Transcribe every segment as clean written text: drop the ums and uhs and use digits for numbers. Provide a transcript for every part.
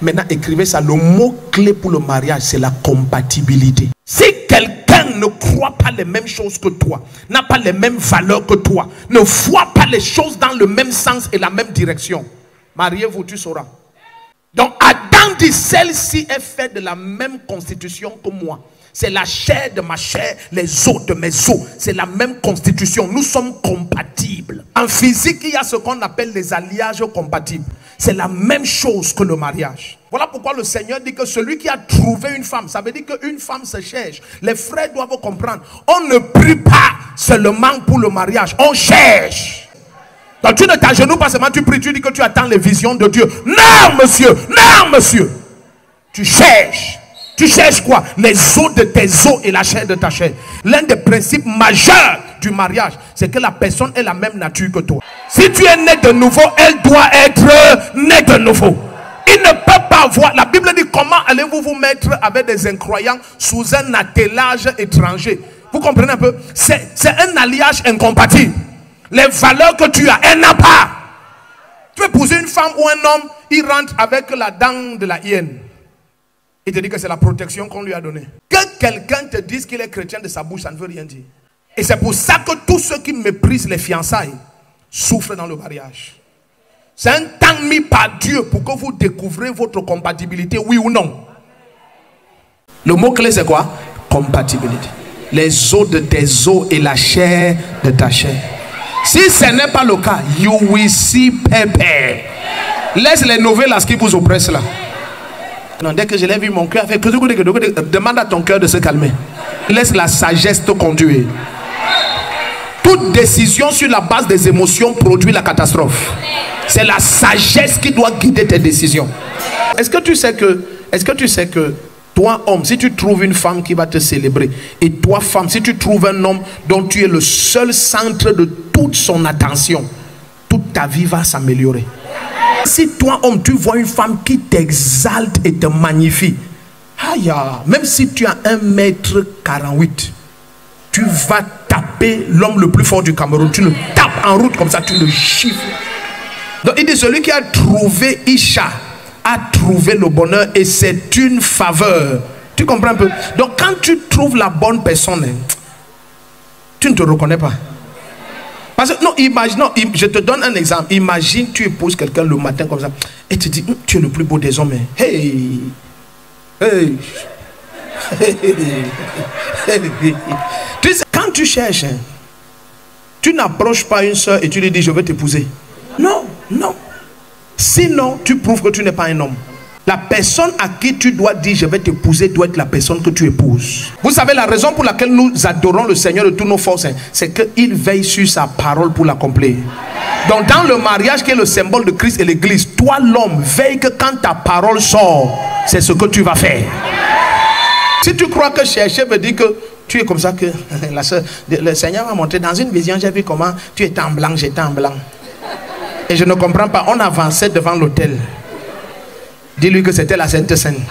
Maintenant, écrivez ça. Le mot-clé pour le mariage, c'est la compatibilité. Si quelqu'un ne croit pas les mêmes choses que toi, n'a pas les mêmes valeurs que toi, ne voit pas les choses dans le même sens et la même direction, mariez-vous, tu sauras. Donc Adam dit, celle-ci est faite de la même constitution que moi. C'est la chair de ma chair, les os de mes os. C'est la même constitution. Nous sommes compatibles. En physique, il y a ce qu'on appelle les alliages compatibles. C'est la même chose que le mariage. Voilà pourquoi le Seigneur dit que celui qui a trouvé une femme, ça veut dire qu'une femme se cherche. Les frères doivent comprendre. On ne prie pas seulement pour le mariage. On cherche. Donc tu ne t'agenouilles pas seulement, tu pries, tu dis que tu attends les visions de Dieu. Non, monsieur. Non, monsieur. Tu cherches. Tu cherches quoi? Les os de tes os et la chair de ta chair. L'un des principes majeurs du mariage, c'est que la personne est la même nature que toi. Si tu es né de nouveau, elle doit être née de nouveau. Il ne peut pas voir. La Bible dit, comment allez-vous vous mettre avec des incroyants sous un attelage étranger? Vous comprenez un peu? C'est un alliage incompatible. Les valeurs que tu as, elle n'a pas. Tu veux épouser une femme ou un homme, il rentre avec la dent de la hyène. Il te dit que c'est la protection qu'on lui a donnée. Que quelqu'un te dise qu'il est chrétien de sa bouche, ça ne veut rien dire. Et c'est pour ça que tous ceux qui méprisent les fiançailles souffrent dans le mariage. C'est un temps mis par Dieu pour que vous découvrez votre compatibilité, oui ou non. Le mot-clé c'est quoi? Compatibilité. Les os de tes os et la chair de ta chair. Si ce n'est pas le cas, you will see pepper. Laisse les novelas qui vous oppressent là. Non, dès que je l'ai vu, mon cœur fait... Demande à ton cœur de se calmer. Laisse la sagesse te conduire. Toute décision sur la base des émotions produit la catastrophe. C'est la sagesse qui doit guider tes décisions. Est-ce que tu sais que toi, homme, si tu trouves une femme qui va te célébrer, et toi, femme, si tu trouves un homme dont tu es le seul centre de toute son attention, toute ta vie va s'améliorer. Si toi, homme, tu vois une femme qui t'exalte et te magnifie, même si tu as 1m48, tu vas taper l'homme le plus fort du Cameroun. Tu le tapes en route comme ça, tu le chiffres. Donc il dit, celui qui a trouvé Isha a trouvé le bonheur et c'est une faveur. Tu comprends un peu? Donc quand tu trouves la bonne personne, tu ne te reconnais pas. Parce que, non, imagine, non, je te donne un exemple. Imagine, tu épouses quelqu'un le matin comme ça et tu dis, tu es le plus beau des hommes. Hey, hey, hey, hey. Tu sais, quand tu cherches, tu n'approches pas une soeur et tu lui dis, je veux t'épouser. Non, non. Sinon, tu prouves que tu n'es pas un homme. La personne à qui tu dois dire je vais t'épouser doit être la personne que tu épouses. Vous savez la raison pour laquelle nous adorons le Seigneur de toutes nos forces, c'est qu'il veille sur sa parole pour l'accomplir. Donc dans le mariage qui est le symbole de Christ et l'église, toi l'homme, veille que quand ta parole sort, c'est ce que tu vas faire. Si tu crois que chercher veut dire que tu es comme ça, que la soeur, le Seigneur m'a montré dans une vision, j'ai vu comment tu étais en blanc, j'étais en blanc. Et je ne comprends pas, on avançait devant l'autel. Dis-lui que c'était la Sainte Seine.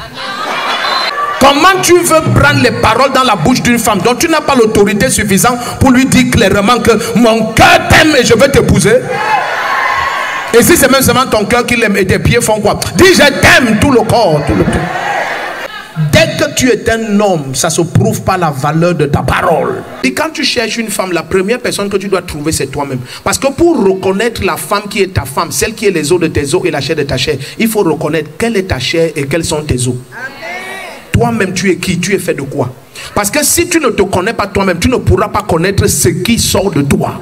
Comment tu veux prendre les paroles dans la bouche d'une femme dont tu n'as pas l'autorité suffisante pour lui dire clairement que mon cœur t'aime et je veux t'épouser? Et si c'est même seulement ton cœur qui l'aime et tes pieds font quoi? Dis je t'aime tout le corps, tout le temps. Dès que tu es un homme, ça se prouve par la valeur de ta parole. Et quand tu cherches une femme, la première personne que tu dois trouver, c'est toi-même. Parce que pour reconnaître la femme qui est ta femme, celle qui est les os de tes os et la chair de ta chair, il faut reconnaître quelle est ta chair et quels sont tes os. Toi-même, tu es qui? Tu es fait de quoi? Parce que si tu ne te connais pas toi-même, tu ne pourras pas connaître ce qui sort de toi.